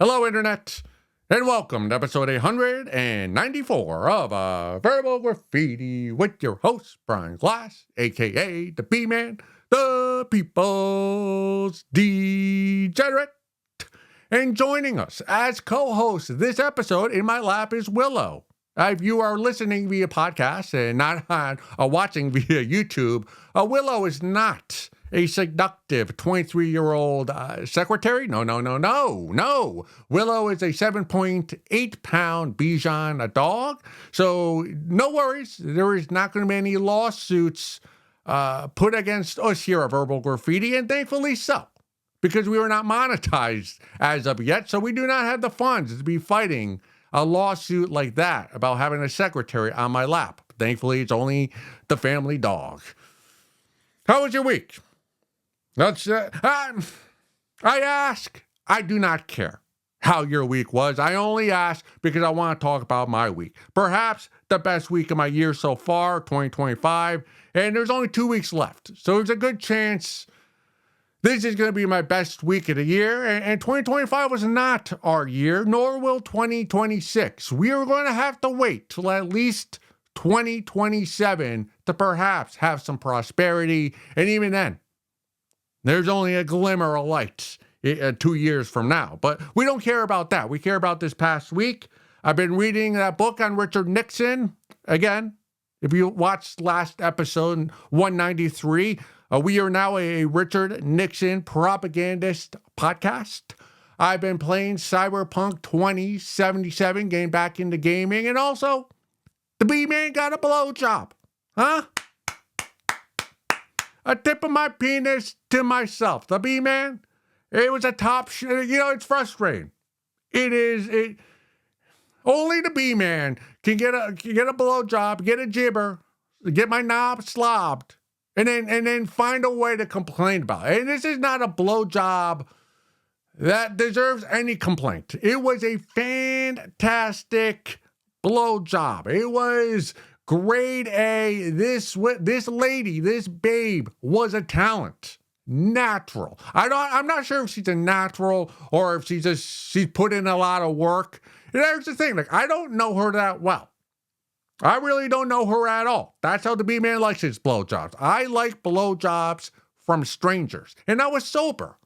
Hello, Internet, and welcome to episode 194 of Verbal Graffiti with your host, Brian Glass, a.k.a. the B-Man, the People's Degenerate. And joining us as co-host this episode in my lap is Willow. If you are listening via podcast and not watching via YouTube, Willow is not a seductive 23-year-old secretary. No. Willow is a 7.8-pound Bichon, a dog. So no worries. There is not going to be any lawsuits put against us here at Verbal Graffiti, and thankfully so, because we were not monetized as of yet. So we do not have the funds to be fighting a lawsuit like that about having a secretary on my lap. Thankfully, it's only the family dog. How was your week? I ask. I do not care how your week was. I only ask because I want to talk about my week. Perhaps the best week of my year so far, 2025, and there's only 2 weeks left. So there's a good chance this is going to be my best week of the year, and 2025 was not our year, nor will 2026. We are going to have to wait till at least 2027 to perhaps have some prosperity, and even then, there's only a glimmer of light 2 years from now. But we don't care about that. We care about this past week. I've been reading that book on Richard Nixon. Again, if you watched last episode 193, we are now a Richard Nixon propagandist podcast. I've been playing Cyberpunk 2077, getting back into gaming, and also the B-Man got a blowjob. Huh? A tip of my penis to myself. The B-Man, it was a top it's frustrating. Only the B-Man can get a blowjob, get a jibber, get my knob slobbed, and then find a way to complain about it. And this is not a blowjob that deserves any complaint. It was a fantastic blowjob. It was grade A. This lady, this babe, was a talent. Natural. I'm not sure if she's a natural or if she's put in a lot of work. And there's the thing, I don't know her that well. I really don't know her at all. That's how the B-Man likes his blowjobs. I like blowjobs from strangers. And I was sober,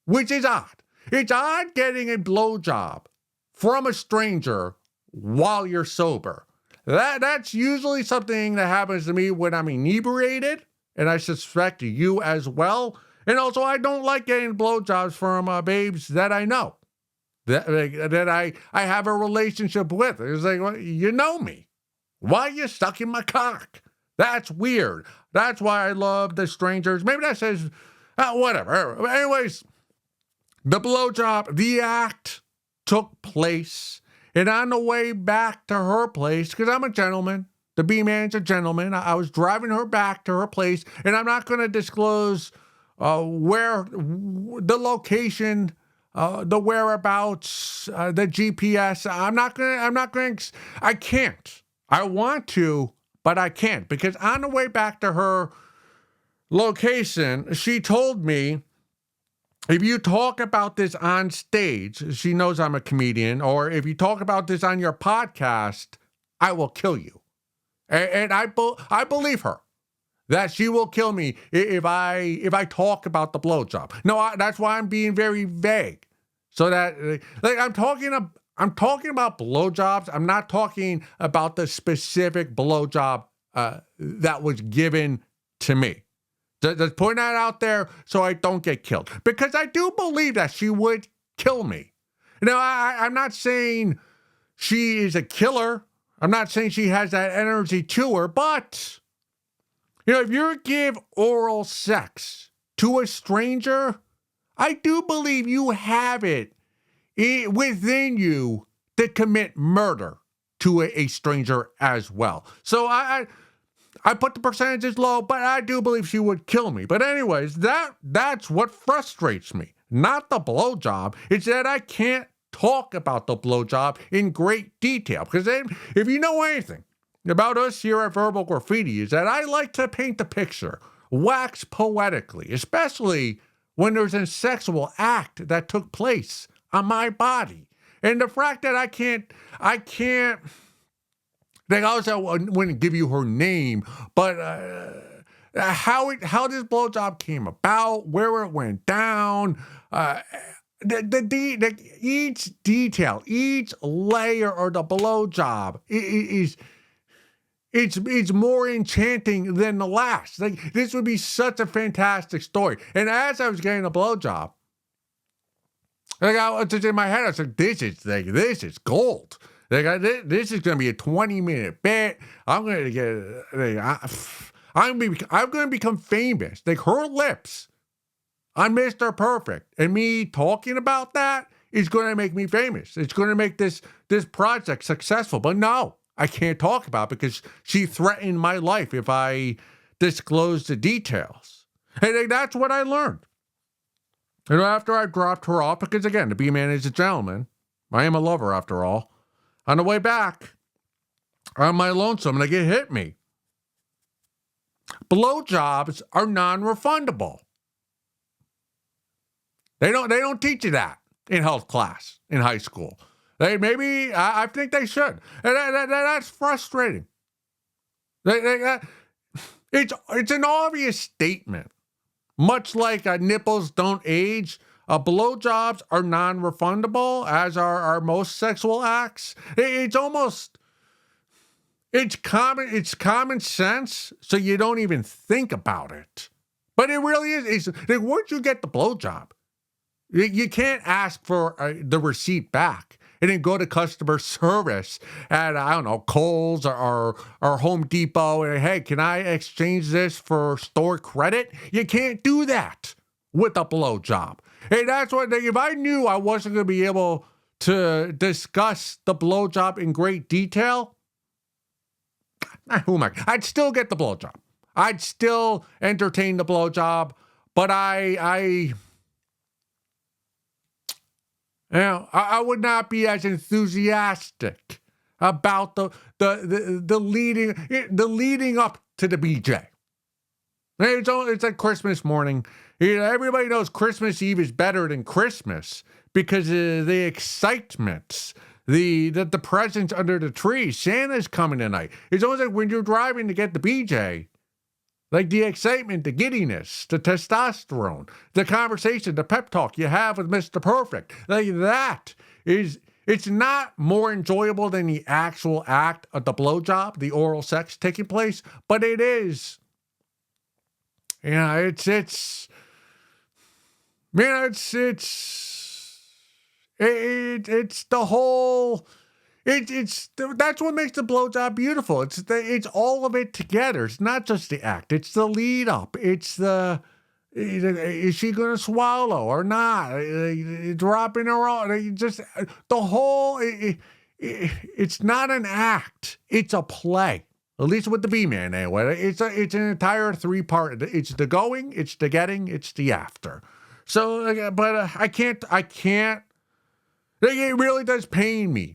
which is odd. It's odd getting a blowjob from a stranger while you're sober. That's usually something that happens to me when I'm inebriated, and I suspect you as well. And also, I don't like getting blowjobs from babes that I know, that I have a relationship with. It's like, well, you know me. Why are you sucking my cock? That's weird. That's why I love the strangers. Maybe that says, whatever. Anyways, the blowjob, the act took place. And on the way back to her place, because I'm a gentleman, the B-Man's a gentleman, I was driving her back to her place, and I'm not going to disclose where, the location, the whereabouts, the GPS. I can't. I want to, but I can't, because on the way back to her location, she told me, if you talk about this on stage, she knows I'm a comedian, or if you talk about this on your podcast, I will kill you. And I believe her that she will kill me if I talk about the blowjob. No, that's why I'm being very vague, so that I'm talking about blowjobs. I'm not talking about the specific blowjob that was given to me. Just putting that out there so I don't get killed. Because I do believe that she would kill me. I'm not saying she is a killer. I'm not saying she has that energy to her. But, if you give oral sex to a stranger, I do believe you have it within you to commit murder to a stranger as well. So I put the percentages low, but I do believe she would kill me. But anyways, that's what frustrates me. Not the blowjob. It's that I can't talk about the blowjob in great detail. Because if you know anything about us here at Verbal Graffiti, is that I like to paint the picture, wax poetically, especially when there's a sexual act that took place on my body. And the fact that I can't, they also wouldn't give you her name, but how this blowjob came about, where it went down, each detail, each layer of the blowjob is it's more enchanting than the last. Like, this would be such a fantastic story. And as I was getting a blowjob, like, I was just in my head, I was like, this is gold. Like, this is going to be a 20-minute bit. I'm going to get, I'm going to become famous. Like, her lips on Mr. Perfect and me talking about that is going to make me famous. It's going to make this project successful. But no, I can't talk about it because she threatened my life if I disclose the details. And that's what I learned. And after I dropped her off, because again, the B-man is a gentleman. I am a lover after all. On the way back, on my lonesome, they hit me. Blowjobs are non-refundable. They don't teach you that in health class in high school. I think they should. And that's frustrating. It's an obvious statement. Much like nipples don't age, blowjobs are non-refundable, as are most sexual acts. It's common sense, so you don't even think about it. But it really is. Like, where'd you get the blowjob? You can't ask for the receipt back and then go to customer service at, I don't know, Kohl's or Home Depot and, hey, can I exchange this for store credit? You can't do that with a blowjob. Hey, that's what, if I knew I wasn't going to be able to discuss the blowjob in great detail, I'd still get the blowjob. I'd still entertain the blowjob, but I would not be as enthusiastic about the leading up to the BJ. It's like Christmas morning. Everybody knows Christmas Eve is better than Christmas because of the excitement, the presents under the tree. Santa's coming tonight. It's almost like when you're driving to get the BJ. Like the excitement, the giddiness, the testosterone, the conversation, the pep talk you have with Mr. Perfect. Like that it's not more enjoyable than the actual act of the blowjob, the oral sex taking place, but it is. It's the whole. That's what makes the blowjob beautiful. It's all of it together. It's not just the act. It's the lead up. It's is she going to swallow or not? Dropping her on. Just the whole. It's not an act. It's a play. At least with the B-man anyway. It's an entire 3-part. It's the going. It's the getting. It's the after. So, but I can't. It really does pain me.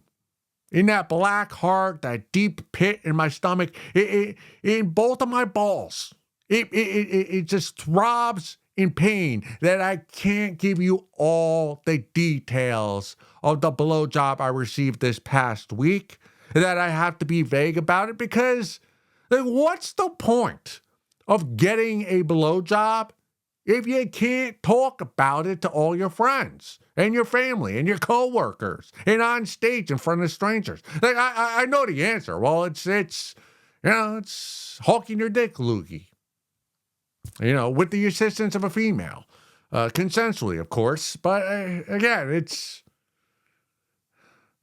In that black heart, that deep pit in my stomach, in both of my balls, it just throbs in pain that I can't give you all the details of the blowjob I received this past week, that I have to be vague about it because, like, what's the point of getting a blowjob if you can't talk about it to all your friends and your family and your coworkers and on stage in front of strangers? Like, I know the answer. Well, it's hawking your dick loogie, with the assistance of a female, consensually, of course. But again, it's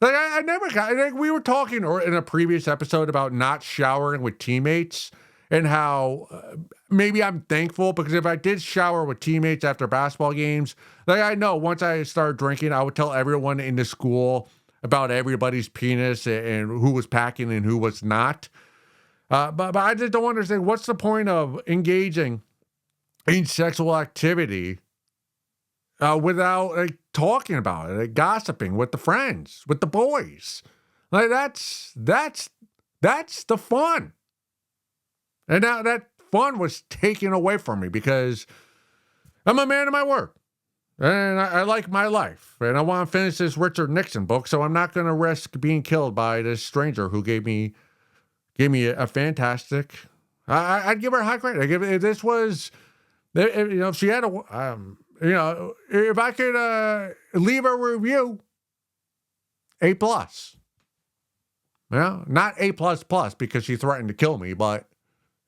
like I never got. Like, we were talking in a previous episode about not showering with teammates. And how maybe I'm thankful because if I did shower with teammates after basketball games, like I know once I started drinking, I would tell everyone in the school about everybody's penis and who was packing and who was not. But I just don't understand what's the point of engaging in sexual activity without talking about it, gossiping with the friends, with the boys. Like that's the fun. And now that fun was taken away from me because I'm a man of my word. And I like my life. And I want to finish this Richard Nixon book, so I'm not going to risk being killed by this stranger who gave me a fantastic. I'd give her a high grade. I give it. If this was, if she had a, if I could leave a review, A plus. Not A plus plus because she threatened to kill me, but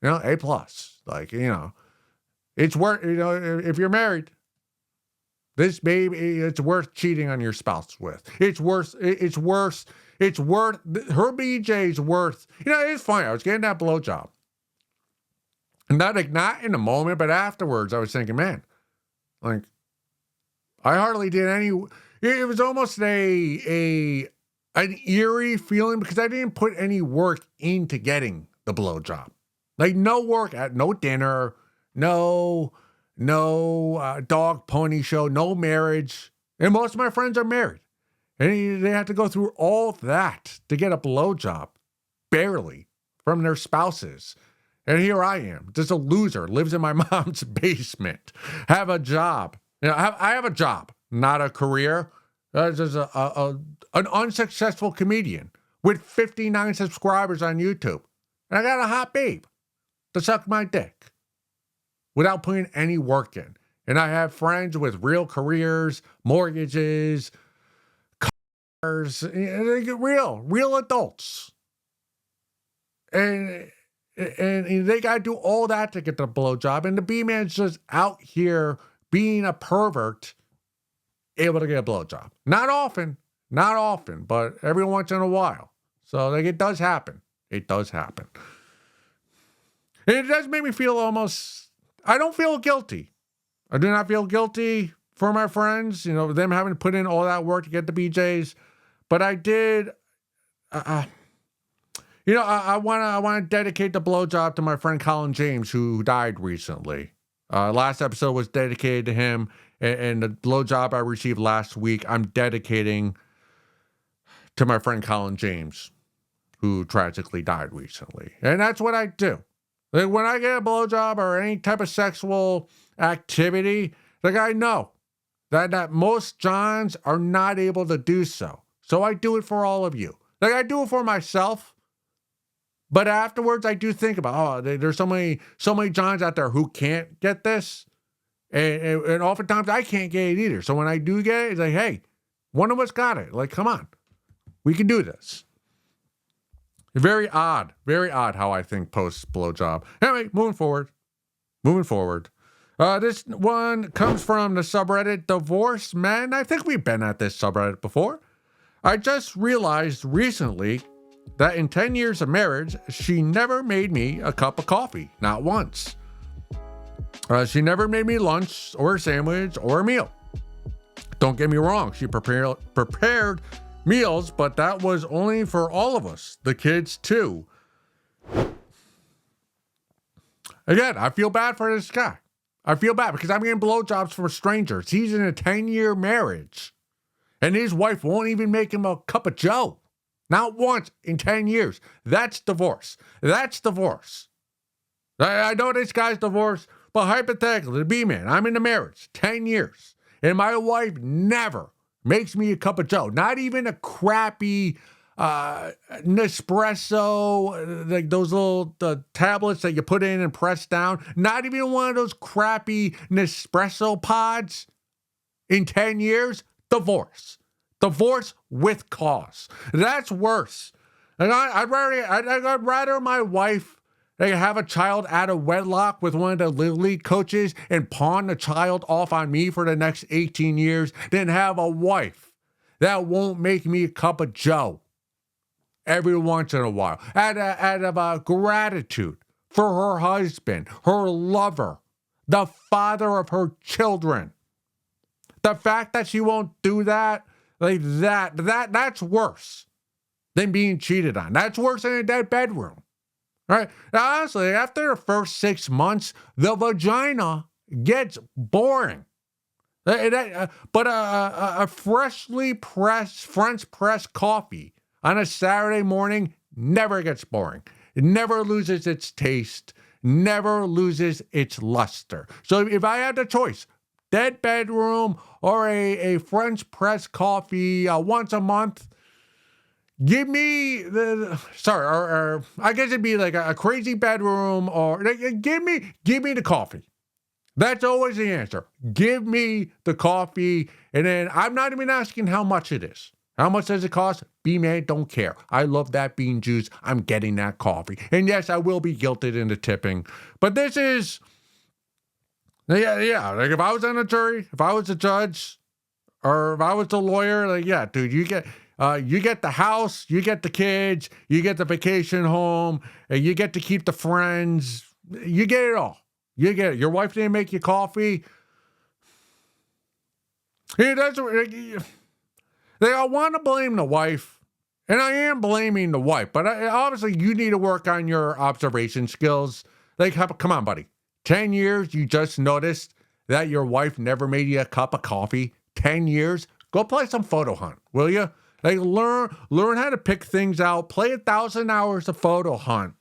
A plus. Like it's worth. If you're married, this baby, it's worth cheating on your spouse with. It's worth. It's worth. It's worth. Her BJ's worth. It's funny. I was getting that blowjob. Not in the moment, but afterwards, I was thinking, man, like, I hardly did any. It was almost an eerie feeling because I didn't put any work into getting the blowjob. Like, no work at no dinner, no dog pony show, no marriage. And most of my friends are married. And they have to go through all that to get a blowjob, barely, from their spouses. And here I am, just a loser, lives in my mom's basement, have a job. I have a job, not a career. Just an unsuccessful comedian with 59 subscribers on YouTube. And I got a hot babe to suck my dick without putting any work in. And I have friends with real careers, mortgages, cars, real adults. And they got to do all that to get the blowjob. And the B-man's just out here being a pervert, able to get a blowjob. Not often, but every once in a while. So it does happen. It does happen. And it does make me feel I don't feel guilty. I do not feel guilty for my friends, them having to put in all that work to get the BJs. But I did, I want to dedicate the blowjob to my friend Colin James, who died recently. Last episode was dedicated to him, and the blowjob I received last week, I'm dedicating to my friend Colin James, who tragically died recently. And that's what I do. Like, when I get a blowjob or any type of sexual activity, like, I know that most Johns are not able to do so. So I do it for all of you. Like, I do it for myself. But afterwards, I do think about, there's so many Johns out there who can't get this. And oftentimes, I can't get it either. So when I do get it, it's like, hey, one of us got it. Like, come on. We can do this. Very odd how I think post blowjob. Anyway, moving forward. This one comes from the subreddit Divorce Men. I think we've been at this subreddit before. I just realized recently that in 10 years of marriage, she never made me a cup of coffee, not once. She never made me lunch or a sandwich or a meal. Don't get me wrong, she prepared meals, but that was only for all of us, the kids too. Again, I feel bad for this guy. I feel bad because I'm getting blowjobs from strangers. He's in a 10-year marriage, and his wife won't even make him a cup of joe. Not once in 10 years. That's divorce. I know this guy's divorced, but hypothetically, the B-man, I'm in a marriage, 10 years, and my wife never makes me a cup of joe. Not even a crappy Nespresso, like those little tablets that you put in and press down. Not even one of those crappy Nespresso pods. In 10 years, divorce. Divorce with cause. That's worse. And I'd rather my wife have a child out of wedlock with one of the Little League coaches and pawn the child off on me for the next 18 years than have a wife that won't make me a cup of joe every once in a while. Out of gratitude for her husband, her lover, the father of her children. The fact that she won't do that, that's worse than being cheated on. That's worse than a dead bedroom. Right? Now, honestly, after the first 6 months, the vagina gets boring. But a freshly pressed French press coffee on a Saturday morning never gets boring. It never loses its taste, never loses its luster. So if I had the choice, dead bedroom or a French press coffee once a month. Give me or I guess it'd be like a crazy bedroom, or give me the coffee. That's always the answer. Give me the coffee, and then I'm not even asking how much it is. How much does it cost? B-Man, don't care. I love that bean juice. I'm getting that coffee. And yes, I will be guilted into tipping. But this is, yeah. Like if I was on a jury, if I was a judge, or if I was a lawyer, like, yeah, dude, you get the house, you get the kids, you get the vacation home, and you get to keep the friends. You get it all. You get it. Your wife didn't make you coffee. I want to blame the wife, and I am blaming the wife, but obviously you need to work on your observation skills. Like, come on, buddy. 10 years, you just noticed that your wife never made you a cup of coffee. 10 years? Go play some photo hunt, will you? Like, learn how to pick things out. Play 1,000 hours of photo hunt,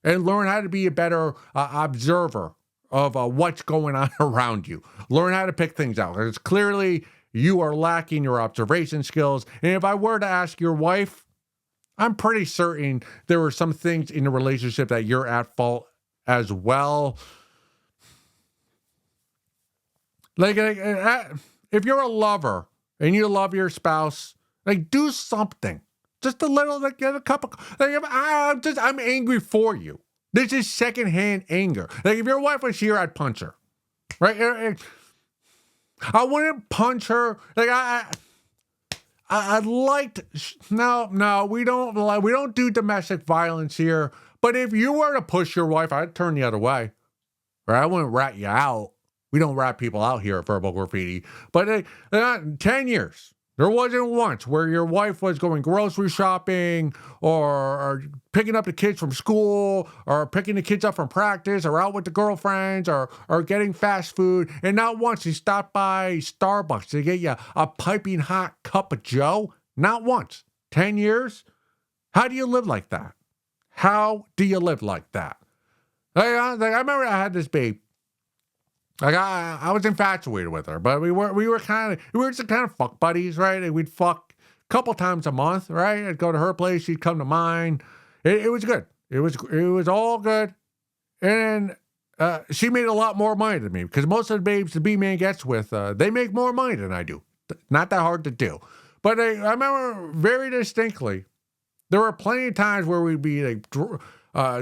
and learn how to be a better observer of what's going on around you. Learn how to pick things out. Because clearly you are lacking your observation skills. And if I were to ask your wife, I'm pretty certain there were some things in the relationship that you're at fault as well. Like if you're a lover and you love your spouse, like, do something. Just a little, like, get a cup of, like, I'm angry for you. This is secondhand anger. Like, if your wife was here, I'd punch her. Right? I wouldn't punch her. Like, I'd like to, no, we don't do domestic violence here. But if you were to push your wife, I'd turn the other way. Right? I wouldn't rat you out. We don't rat people out here at Verbal Graffiti. But 10 years. There wasn't once where your wife was going grocery shopping or picking up the kids from school or picking the kids up from practice or out with the girlfriends or getting fast food. And not once she stopped by Starbucks to get you a piping hot cup of Joe. Not once. 10 years? How do you live like that? How do you live like that? I remember I had this babe. Like I was infatuated with her, but we were just kind of fuck buddies, right? And we'd fuck a couple times a month, right? I'd go to her place, she'd come to mine. It was good. It was all good. And she made a lot more money than me because most of the babes the B-Man gets with, they make more money than I do. Not that hard to do. But I remember very distinctly, there were plenty of times where we'd be like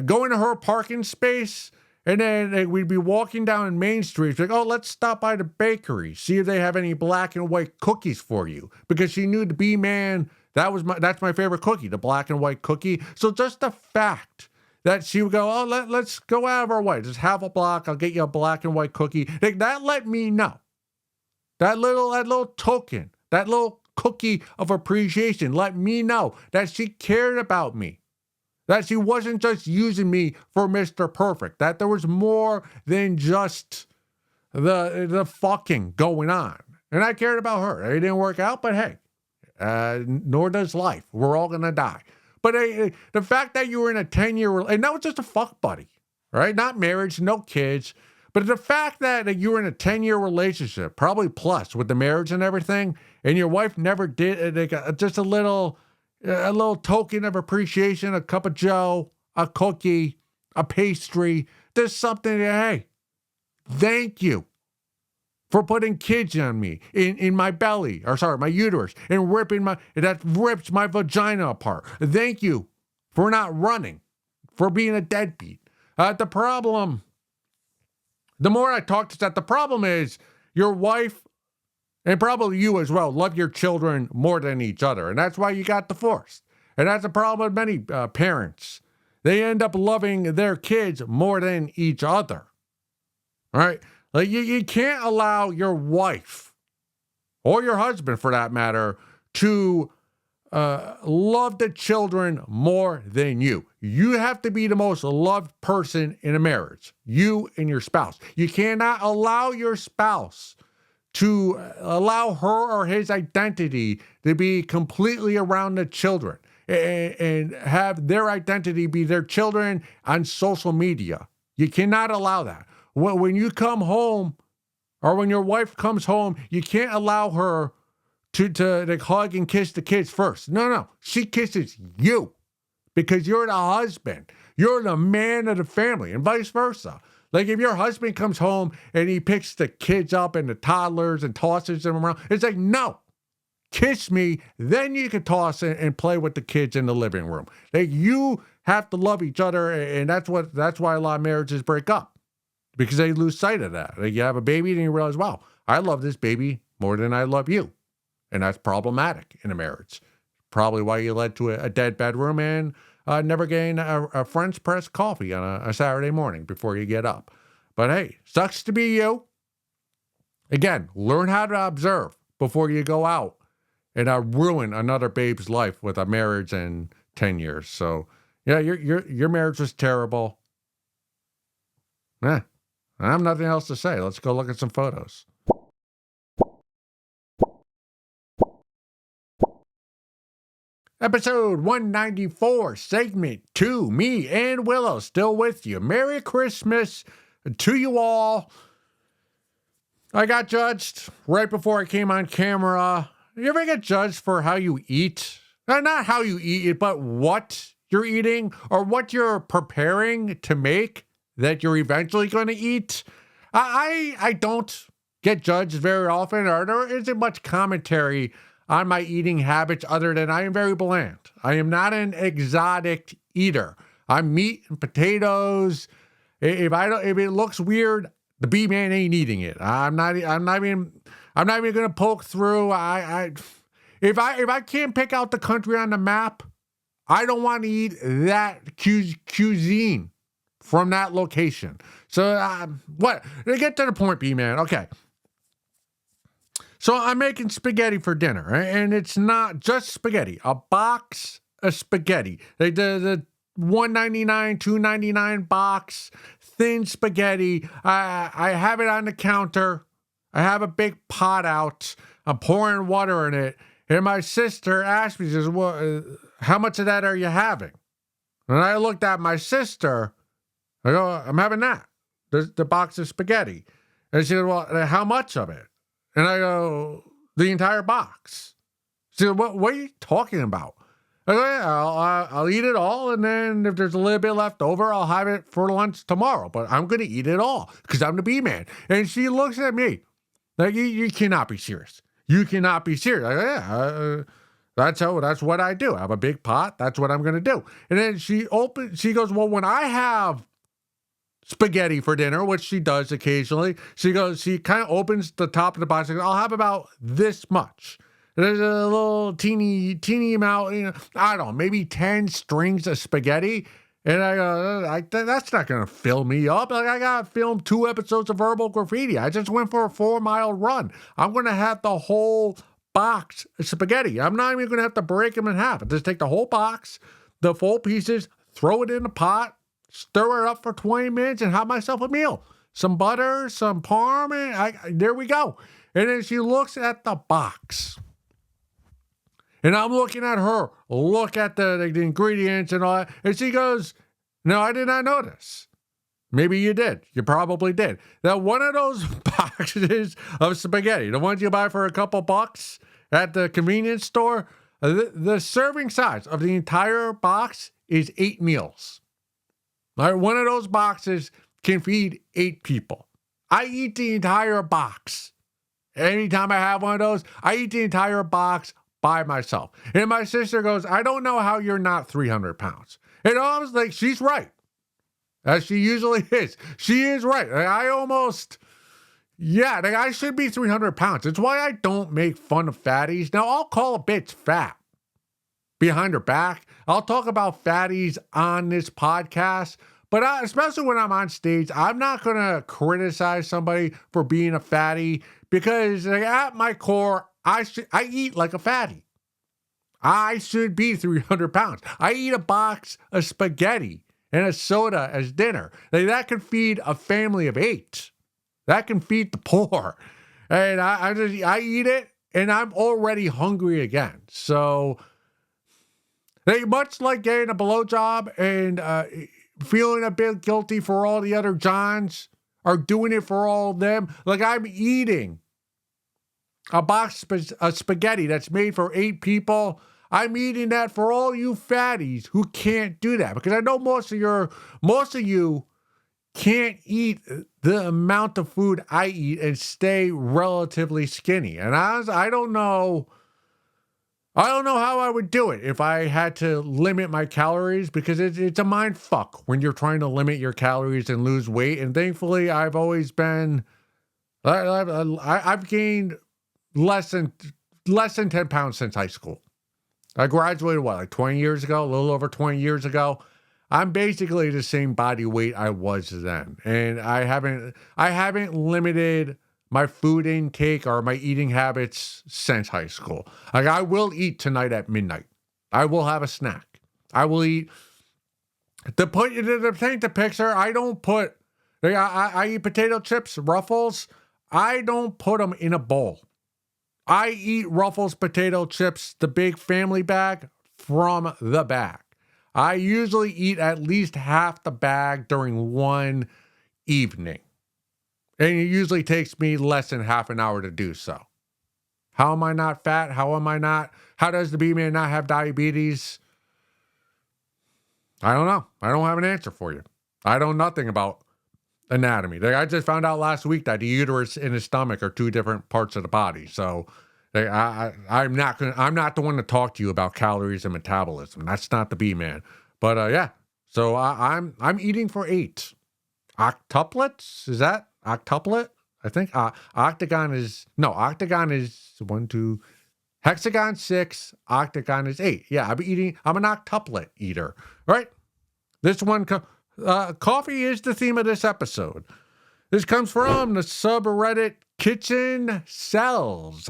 going to her parking space. And then we'd be walking down Main Street, like, oh, let's stop by the bakery, see if they have any black and white cookies for you. Because she knew the B-Man, that's my favorite cookie, the black and white cookie. So just the fact that she would go, oh, let's go out of our way. Just have a block, I'll get you a black and white cookie. Like, that let me know. That little token, that little cookie of appreciation let me know that she cared about me. That she wasn't just using me for Mr. Perfect. That there was more than just the fucking going on. And I cared about her. It didn't work out, but hey, nor does life. We're all going to die. But the fact that you were in a 10-year, and that was just a fuck buddy, right? Not marriage, no kids. But the fact that you were in a 10-year relationship, probably plus with the marriage and everything, and your wife never did, just a little token of appreciation, a cup of Joe, a cookie, a pastry. There's something that, hey, thank you for putting kids on me in my belly, my uterus, and that rips my vagina apart. Thank you for not running, for being a deadbeat. The problem, the more I talk to that, the problem is your wife, and probably you as well, love your children more than each other. And that's why you got divorced. And that's a problem with many parents. They end up loving their kids more than each other. All right? Like you can't allow your wife, or your husband for that matter, to love the children more than you. You have to be the most loved person in a marriage. You and your spouse. You cannot allow your spouse to allow her or his identity to be completely around the children and have their identity be their children on social media. You cannot allow that. When you come home Or when your wife comes home, you can't allow her to like, hug and kiss the kids first. No. She kisses you because you're the husband. You're the man of the family, and vice versa. Like if your husband comes home and he picks the kids up and the toddlers and tosses them around, it's like, no, kiss me, then you can toss and play with the kids in the living room. Like you have to love each other, and that's why a lot of marriages break up, because they lose sight of that. Like you have a baby and you realize, wow, I love this baby more than I love you. And that's problematic in a marriage. Probably why you led to a dead bedroom and never getting a French press coffee on a Saturday morning before you get up. But hey, sucks to be you. Again, learn how to observe before you go out and ruin another babe's life with a marriage in 10 years. So yeah, your marriage was terrible. I have nothing else to say. Let's go look at some photos. Episode 194, segment 2. Me and Willow still with you. Merry Christmas to you all. I got judged right before I came on camera. You ever get judged for how you eat? Not how you eat it, but what you're eating or what you're preparing to make that you're eventually going to eat? I don't get judged very often, or there isn't much commentary on my eating habits other than I am very bland. I am not an exotic eater. I'm meat and potatoes. If it looks weird, the B-man ain't eating it. I'm not even gonna poke through. If I can't pick out the country on the map, I don't want to eat that cuisine from that location. So what? To get to the point, B-man. Okay. So I'm making spaghetti for dinner, and it's not just spaghetti. A box of spaghetti. The $1.99, $2.99 box, thin spaghetti. I have it on the counter. I have a big pot out. I'm pouring water in it. And my sister asked me, she says, well, how much of that are you having? And I looked at my sister. I go, I'm having that. The box of spaghetti. And she said, well, how much of it? And I go, the entire box. She said, what are you talking about? I go, yeah, I'll eat it all, and then if there's a little bit left over, I'll have it for lunch tomorrow. But I'm going to eat it all because I'm the B-man. And she looks at me like, you cannot be serious. You cannot be serious. I go, yeah, that's what I do. I have a big pot. That's what I'm going to do. And then she goes, well, when I have spaghetti for dinner, which she does occasionally, she kind of opens the top of the box and goes, I'll have about this much. There's a little teeny amount, I don't know, maybe 10 strings of spaghetti. And I go, that's not going to fill me up. Like, I got to film 2 episodes of Verbal Graffiti. I just went for a 4-mile run. I'm going to have the whole box of spaghetti. I'm not even going to have to break them in half. I just take the whole box, the full pieces, throw it in the pot, stir it up for 20 minutes, and have myself a meal. Some butter, some parm, and there we go. And then she looks at the box. And I'm looking at her, look at the ingredients and all that. And she goes, no, I did not notice. Maybe you did. You probably did. Now, one of those boxes of spaghetti, the ones you buy for a couple bucks at the convenience store, the serving size of the entire box is 8 meals. All right, one of those boxes can feed 8 people. I eat the entire box. Anytime I have one of those, I eat the entire box by myself. And my sister goes, I don't know how you're not 300 pounds. And I was like, she's right. As she usually is. She is right. I should be 300 pounds. It's why I don't make fun of fatties. Now, I'll call a bitch fat behind her back. I'll talk about fatties on this podcast. But especially when I'm on stage, I'm not going to criticize somebody for being a fatty because at my core, I eat like a fatty. I should be 300 pounds. I eat a box of spaghetti and a soda as dinner. That can feed a family of 8. That can feed the poor. And I eat it and I'm already hungry again. So much like getting a blowjob and feeling a bit guilty for all the other Johns are doing it for all of them. Like, I'm eating a box of spaghetti that's made for 8 people. I'm eating that for all you fatties who can't do that, because I know most of you can't eat the amount of food I eat and stay relatively skinny. And I don't know how I would do it if I had to limit my calories, because it's a mind fuck when you're trying to limit your calories and lose weight. And thankfully, I've always been, I've gained less than 10 pounds since high school. I graduated, like 20 years ago, a little over 20 years ago. I'm basically the same body weight I was then. And I haven't limited my food intake or my eating habits since high school. Like, I will eat tonight at midnight. I will have a snack. I will eat. To paint the picture, I don't put, I eat potato chips, Ruffles. I don't put them in a bowl. I eat Ruffles potato chips, the big family bag, from the bag. I usually eat at least half the bag during one evening. And it usually takes me less than half an hour to do so. How am I not fat? How does the B-Man not have diabetes? I don't know. I don't have an answer for you. I know nothing about anatomy. I just found out last week that the uterus and the stomach are 2 different parts of the body. So I'm not the one to talk to you about calories and metabolism. That's not the B-Man. But yeah. So I'm eating for 8 octuplets. Is that octuplet? I think octagon is 1, 2. Hexagon 6. Octagon is 8. Yeah, I'm an octuplet eater. Right? This one. Coffee is the theme of this episode. This comes from the subreddit Kitchen Cells.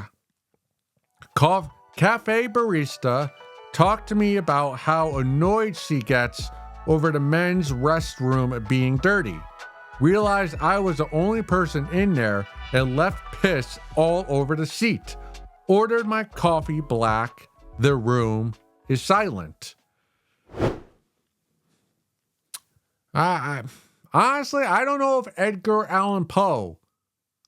Cafe barista talked to me about how annoyed she gets over the men's restroom being dirty. Realized I was the only person in there and left piss all over the seat. Ordered my coffee black. The room is silent. Honestly, I don't know if Edgar Allan Poe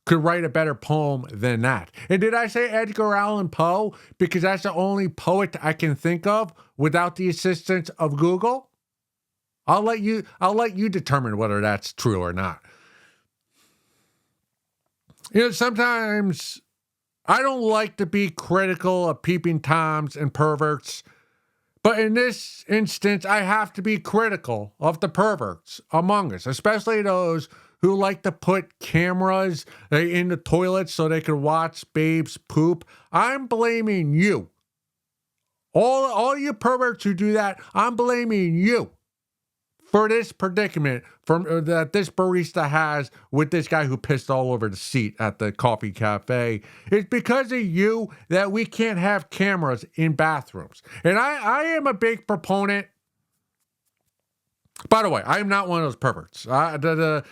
could write a better poem than that. And did I say Edgar Allan Poe because that's the only poet I can think of without the assistance of Google? I'll let you determine whether that's true or not. Sometimes I don't like to be critical of peeping toms and perverts, but in this instance, I have to be critical of the perverts among us, especially those who like to put cameras in the toilets so they can watch babes poop. I'm blaming you. All you perverts who do that, I'm blaming you for this predicament that this barista has with this guy who pissed all over the seat at the coffee cafe. It's because of you that we can't have cameras in bathrooms. And I am a big proponent. By the way, I'm not one of those perverts. Get that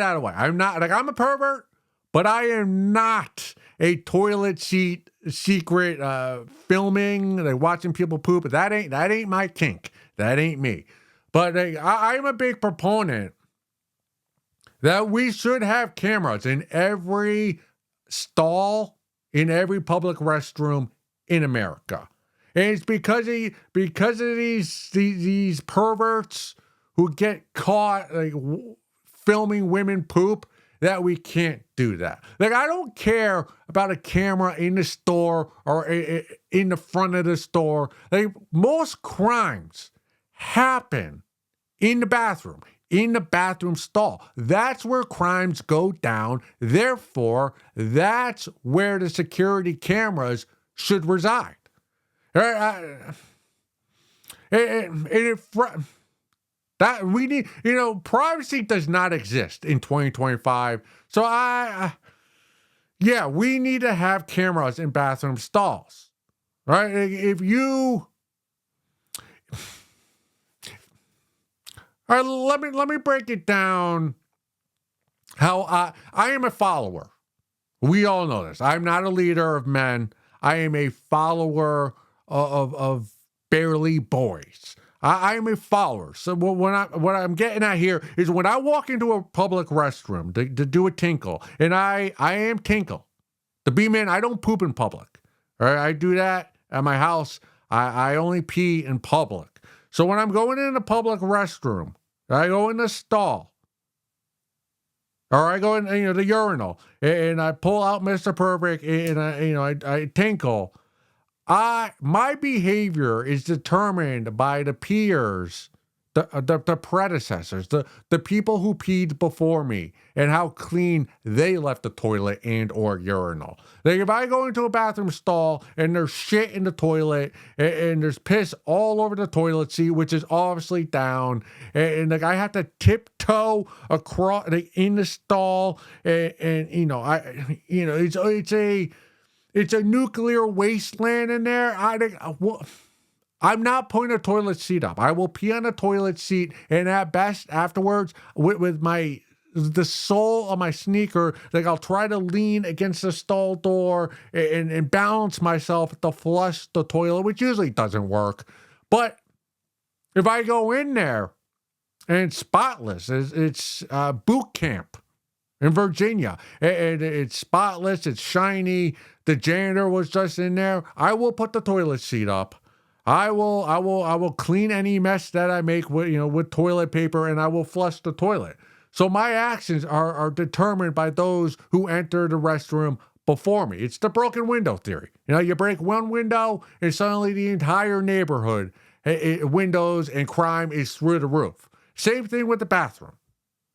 out of the way. I'm not, I'm a pervert, but I am not a toilet seat secret filming, watching people poop. That ain't my kink. That ain't me. But I'm a big proponent that we should have cameras in every stall, in every public restroom in America. And it's because of these perverts who get caught filming women poop that we can't do that. I don't care about a camera in the store or in the front of the store. Most crimes happen in the bathroom stall. That's where crimes go down. Therefore, that's where the security cameras should reside. That we need, privacy does not exist in 2025. So we need to have cameras in bathroom stalls, right? All right, let me break it down. How I am a follower. We all know this. I'm not a leader of men. I am a follower of barely boys. I'm a follower. So what I'm getting at here is when I walk into a public restroom to do a tinkle, and I am tinkle. The B-man, I don't poop in public. All right, I do that at my house. I only pee in public. So when I'm going in a public restroom, I go in the stall, or I go in the urinal, and I pull out Mr. Perfect, and I tinkle. My behavior is determined by the peers, the predecessors, the people who peed before me, and how clean they left the toilet and or urinal. Like if I go into a bathroom stall and there's shit in the toilet and there's piss all over the toilet seat, which is obviously down, and like I have to tiptoe across in the stall, and it's a nuclear wasteland in there. I'm not putting a toilet seat up. I will pee on a toilet seat, and at best afterwards, with the sole of my sneaker, like I'll try to lean against the stall door and balance myself to flush the toilet, which usually doesn't work. But if I go in there and it's spotless, it's boot camp in Virginia, and it's spotless, it's shiny. The janitor was just in there. I will put the toilet seat up. I will clean any mess that I make with toilet paper, and I will flush the toilet. So my actions are determined by those who enter the restroom before me. It's the broken window theory. You break one window, and suddenly the entire neighborhood windows and crime is through the roof. Same thing with the bathroom.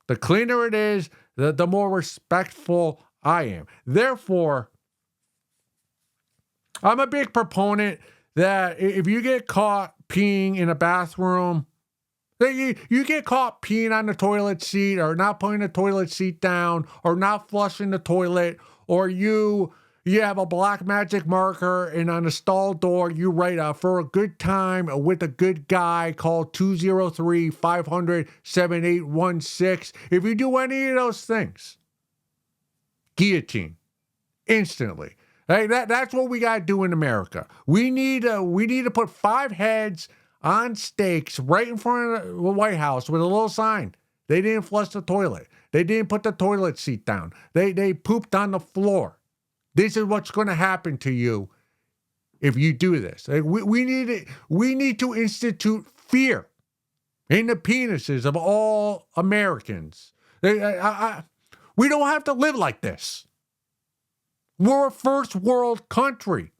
The cleaner it is, the more respectful I am. Therefore, I'm a big proponent that if you get caught peeing in a bathroom, you get caught peeing on the toilet seat, or not putting the toilet seat down, or not flushing the toilet, or you have a black magic marker, and on the stall door you write for a good time with a good guy, call 203-500-7816. If you do any of those things, guillotine instantly. Hey, that's what we got to do in America. We need to put 5 heads on stakes right in front of the White House with a little sign. They didn't flush the toilet. They didn't put the toilet seat down. They pooped on the floor. This is what's going to happen to you if you do this. Like we need to institute fear in the penises of all Americans. We don't have to live like this. We're a first world country.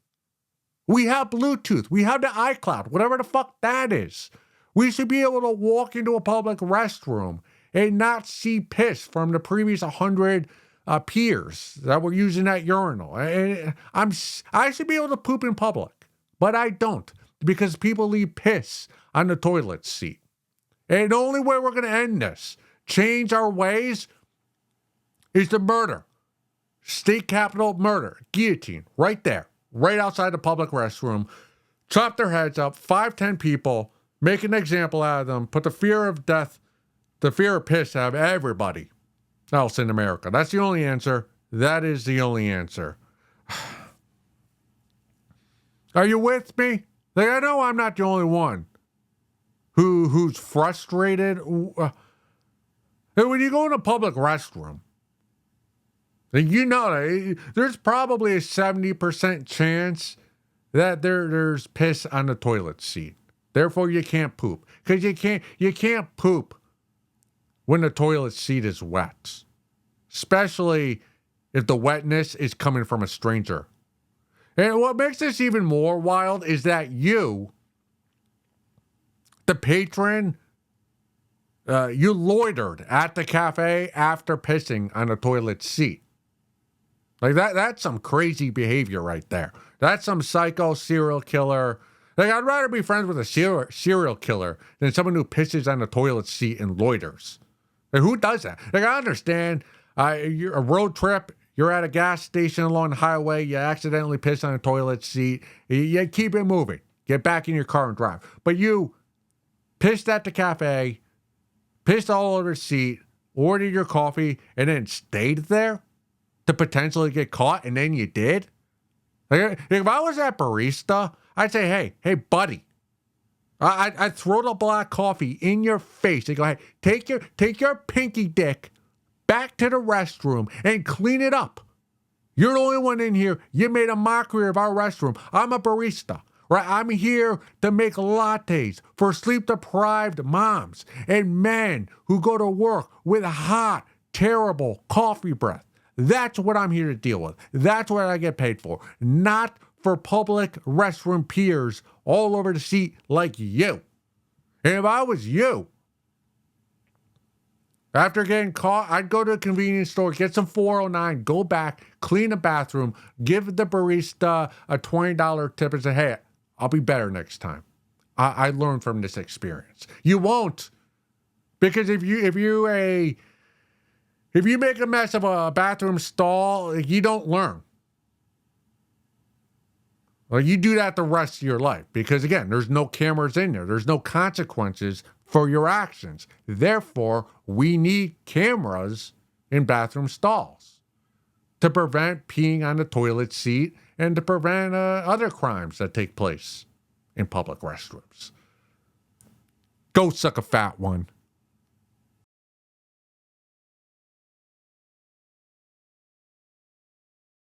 We have Bluetooth. We have the iCloud, whatever the fuck that is. We should be able to walk into a public restroom and not see piss from the previous 100 peers that were using that urinal. And I should be able to poop in public, but I don't, because people leave piss on the toilet seat. And the only way we're going to end this, change our ways, is to murder. State capital murder, guillotine, right there, right outside the public restroom. Chop their heads up, 5-10 people, make an example out of them, put the fear of death, the fear of piss out of everybody else in America. That's the only answer. That is the only answer. Are you with me? Like, I know I'm not the only one who's frustrated. When you go in a public restroom, there's probably a 70% chance that there's piss on the toilet seat. Therefore, you can't poop. Because you can't poop when the toilet seat is wet. Especially if the wetness is coming from a stranger. And what makes this even more wild is that you, the patron, you loitered at the cafe after pissing on the toilet seat. Like that's some crazy behavior right there. That's some psycho serial killer. Like, I'd rather be friends with a serial killer than someone who pisses on the toilet seat and loiters. Like, who does that? Like, I understand you're a road trip, you're at a gas station along the highway, you accidentally piss on a toilet seat, you keep it moving. Get back in your car and drive. But you pissed at the cafe, pissed all over the seat, ordered your coffee, and then stayed there to potentially get caught, and then you did? Like, if I was that barista, I'd say, hey, buddy, I throw the black coffee in your face and go, hey, take your pinky dick back to the restroom and clean it up. You're the only one in here. You made a mockery of our restroom. I'm a barista, right? I'm here to make lattes for sleep-deprived moms and men who go to work with hot, terrible coffee breath. That's what I'm here to deal with. That's what I get paid for, not for public restroom peers all over the seat like you. And if I was you, after getting caught, I'd go to a convenience store, get some 409, go back, clean the bathroom, give the barista a $20 tip and say, hey, I'll be better next time. I learned from this experience. You won't. Because if you make a mess of a bathroom stall, you don't learn. Well, you do that the rest of your life because, again, there's no cameras in there. There's no consequences for your actions. Therefore, we need cameras in bathroom stalls to prevent peeing on the toilet seat and to prevent other crimes that take place in public restrooms. Go suck a fat one.